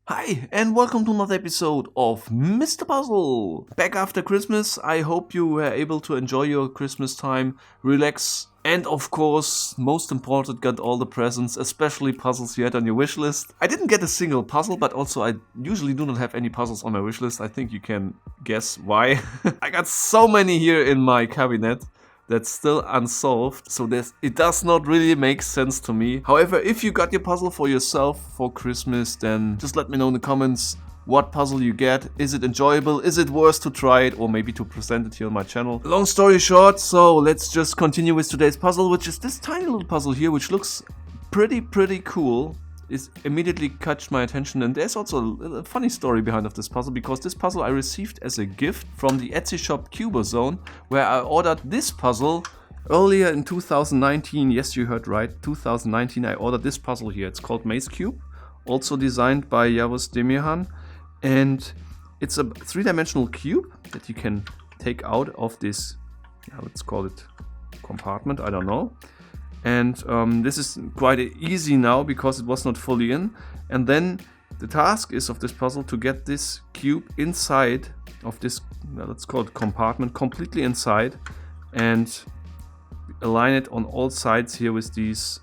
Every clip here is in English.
Hi, and welcome to another episode of Mr. Puzzle! Back after Christmas, I hope you were able to enjoy your Christmas time, relax, and of course, most important, got all the presents, especially puzzles you had on your wish list. I didn't get a single puzzle, but also I usually do not have any puzzles on my wish list. I think you can guess why. I got so many here in my cabinet that's still unsolved, so it does not really make sense to me. However, if you got your puzzle for yourself for Christmas, then just let me know in the comments what puzzle you get. Is it enjoyable? Is it worth to try it, or maybe to present it here on my channel? Long story short, so let's just continue with today's puzzle, which is this tiny little puzzle here, which looks pretty cool. It immediately catch my attention, and there's also a funny story behind of this puzzle, because this puzzle I received as a gift from the Etsy shop Quadro, where I ordered this puzzle earlier in 2019. Yes, you heard right, 2019 I ordered this puzzle here. It's called Maze Cube, also designed by Yavuz Demirhan, and it's a three-dimensional cube that you can take out of this, let's call it compartment, I don't know. And this is quite easy now because it was not fully in. And then the task is of this puzzle to get this cube inside of this, let's call it compartment, completely inside, and align it on all sides here with these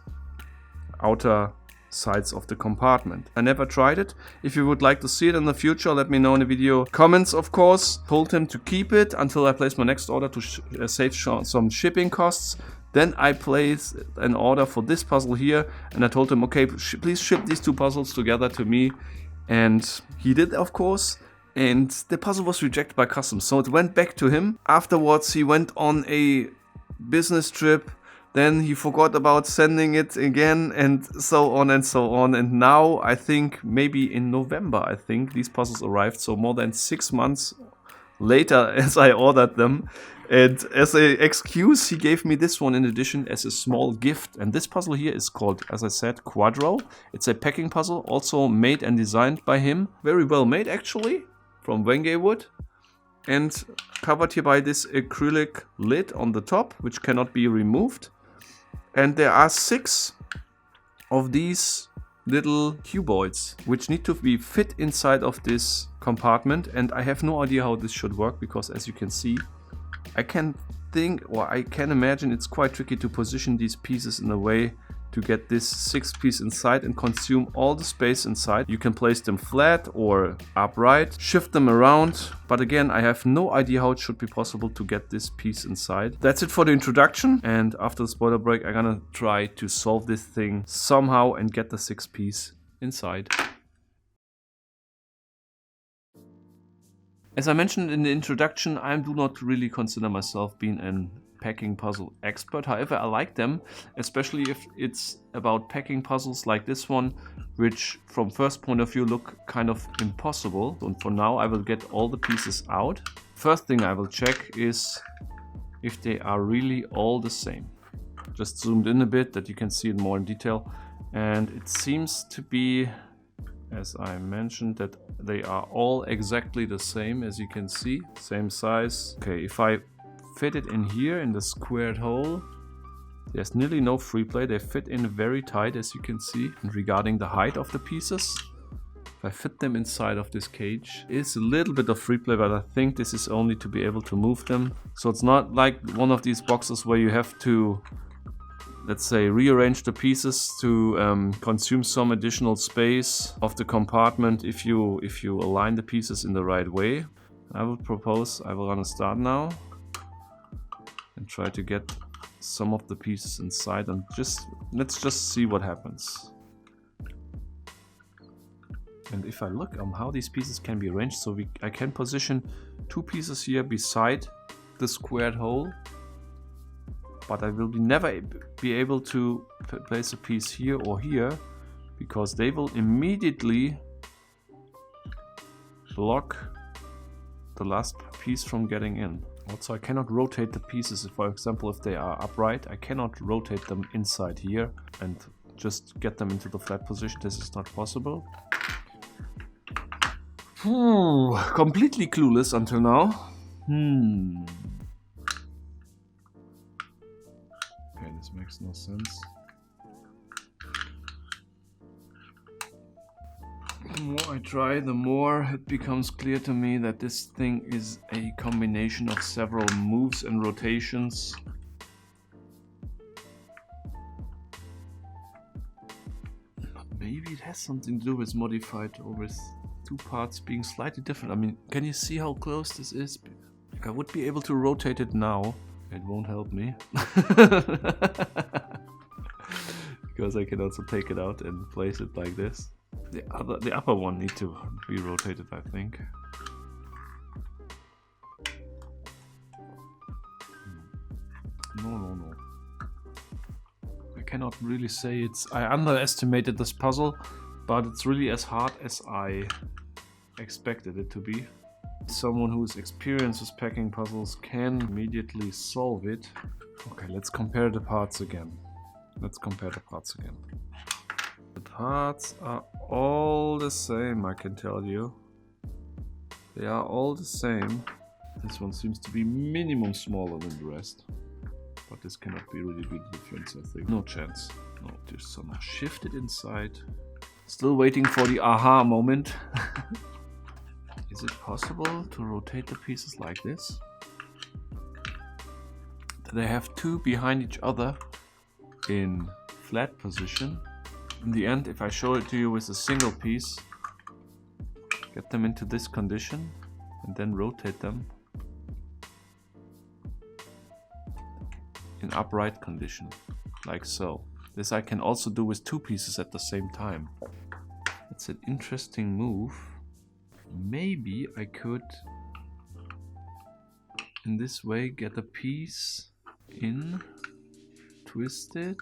outer sides of the compartment. I never tried it. If you would like to see it in the future, let me know in the video comments, of course. Told him to keep it until I place my next order to save some shipping costs. Then I placed an order for this puzzle here, and I told him, okay, please ship these two puzzles together to me. And he did, of course. And the puzzle was rejected by customs, so it went back to him. Afterwards, he went on a business trip. Then he forgot about sending it again, and so on and so on. And now, I think, maybe in November, I think, these puzzles arrived. So more than 6 months later as I ordered them. And as an excuse, he gave me this one in addition as a small gift. And this puzzle here is called, as I said, Quadro. It's a packing puzzle, also made and designed by him. Very well made, actually, from Wenge wood. And covered here by this acrylic lid on the top, which cannot be removed. And there are 6 of these little cuboids, which need to be fit inside of this compartment. And I have no idea how this should work, because as you can see, I can imagine it's quite tricky to position these pieces in a way to get this 6th piece inside and consume all the space inside. You can place them flat or upright, shift them around, but again, I have no idea how it should be possible to get this piece inside. That's it for the introduction, and after the spoiler break, I'm gonna try to solve this thing somehow and get the 6th piece inside. As I mentioned in the introduction, I do not really consider myself being a packing puzzle expert. However, I like them, especially if it's about packing puzzles like this one, which from first point of view look kind of impossible. And for now, I will get all the pieces out. First thing I will check is if they are really all the same. Just zoomed in a bit that you can see it more in detail. And it seems to be, as I mentioned, that they are all exactly the same, as you can see, same size. Okay, if I fit it in here in the squared hole, there's nearly no free play. They fit in very tight, as you can see. And regarding the height of the pieces, if I fit them inside of this cage, it's a little bit of free play, but I think this is only to be able to move them. So it's not like one of these boxes where you have to, let's say, rearrange the pieces to consume some additional space of the compartment if you align the pieces in the right way. I would propose I will gonna start now and try to get some of the pieces inside, and let's just see what happens. And if I look on how these pieces can be arranged, so I can position 2 pieces here beside the squared hole. But I will never be able to place a piece here or here, because they will immediately block the last piece from getting in. Also, I cannot rotate the pieces. For example, if they are upright, I cannot rotate them inside here and just get them into the flat position. This is not possible. Completely clueless until now. Okay, this makes no sense. The more I try, the more it becomes clear to me that this thing is a combination of several moves and rotations. But maybe it has something to do with modified or with two parts being slightly different. I mean, can you see how close this is? I would be able to rotate it now. It won't help me. Because I can also take it out and place it like this. The upper one needs to be rotated, I think. No. I cannot really say I underestimated this puzzle, but it's really as hard as I expected it to be. Someone who is experienced with packing puzzles can immediately solve it. Okay, let's compare the parts again. The parts are all the same, I can tell you. They are all the same. This one seems to be minimum smaller than the rest. But this cannot be really the difference, I think. No chance. No, just somehow shifted inside. Still waiting for the aha moment. Is it possible to rotate the pieces like this? That I have two behind each other in flat position. In the end, if I show it to you with a single piece, get them into this condition and then rotate them in upright condition, like so. This I can also do with two pieces at the same time. It's an interesting move. Maybe I could, in this way, get a piece in, twist it,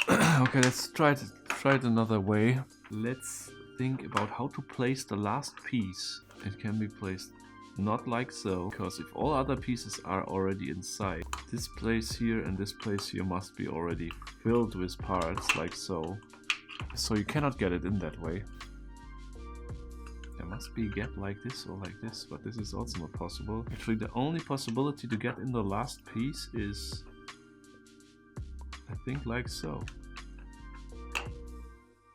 okay, let's try it another way. Let's think about how to place the last piece. It can be placed not like so, because if all other pieces are already inside, this place here and this place here must be already filled with parts, like so. So you cannot get it in that way. There must be a gap like this or like this, but this is also not possible. Actually, the only possibility to get in the last piece is, I think, like so.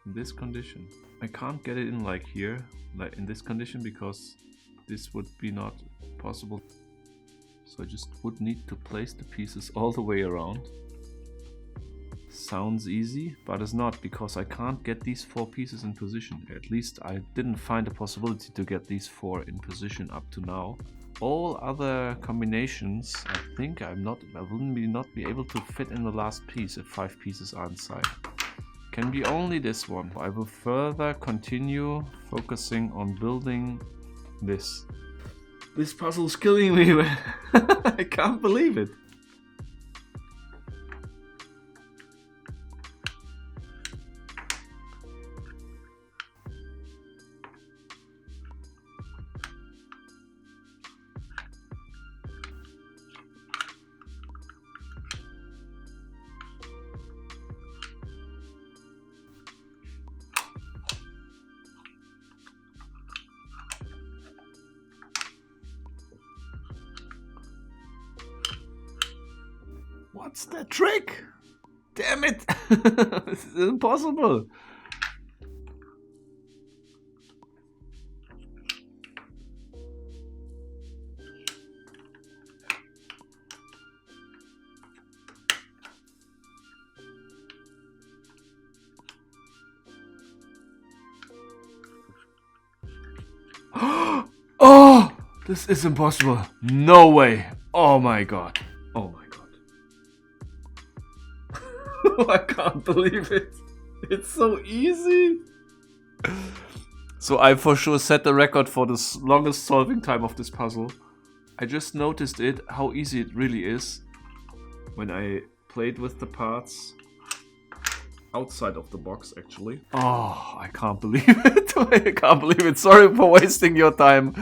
In this condition. I can't get it in like here, like in this condition, because this would be not possible. So I just would need to place the pieces all the way around. Sounds easy, but it's not, because I can't get these four pieces in position. At least I didn't find a possibility to get these four in position up to now. All other combinations, I think I wouldn't be able to fit in the last piece if 5 pieces are inside. Can be only this one. I will further continue focusing on building this. This puzzle is killing me. I can't believe it. What's the trick? Damn it! This is impossible. Oh! This is impossible. No way. Oh my god. Oh my god. I can't believe it. It's so easy. So I for sure set the record for the longest solving time of this puzzle. I just noticed how easy it really is when I played with the parts outside of the box, actually. Oh, I can't believe it. I can't believe it. Sorry for wasting your time.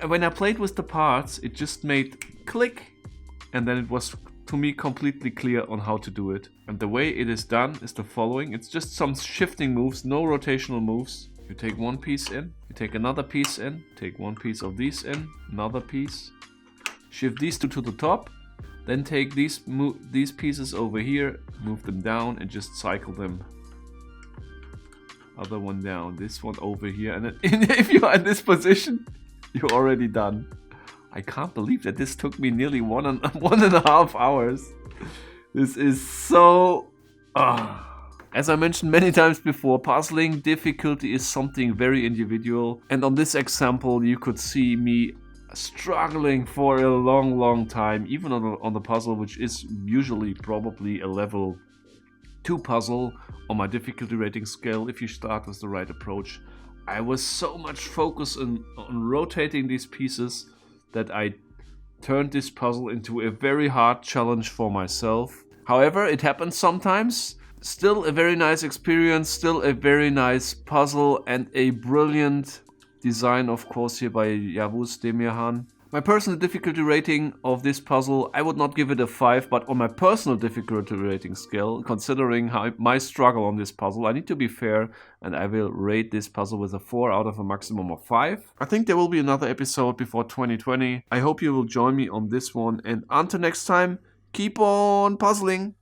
When I played with the parts, it just made click, and then it was to me completely clear on how to do it. And the way it is done is the following. It's just some shifting moves, no rotational moves. You take one piece in, you take another piece in, take one piece of these in, another piece. Shift these two to the top, then take these pieces over here, move them down and just cycle them. Other one down, this one over here, and then if you are in this position, you're already done. I can't believe that this took me nearly 1.5 hours. This is so... As I mentioned many times before, puzzling difficulty is something very individual. And on this example, you could see me struggling for a long time, even on the puzzle, which is usually probably a level 2 puzzle on my difficulty rating scale if you start with the right approach. I was so much focused on rotating these pieces that I turned this puzzle into a very hard challenge for myself. However, it happens sometimes. Still a very nice experience, still a very nice puzzle, and a brilliant design, of course, here by Yavuz Demirhan. My personal difficulty rating of this puzzle, I would not give it a 5, but on my personal difficulty rating scale, considering my struggle on this puzzle, I need to be fair, and I will rate this puzzle with a 4 out of a maximum of 5. I think there will be another episode before 2020. I hope you will join me on this one, and until next time, keep on puzzling!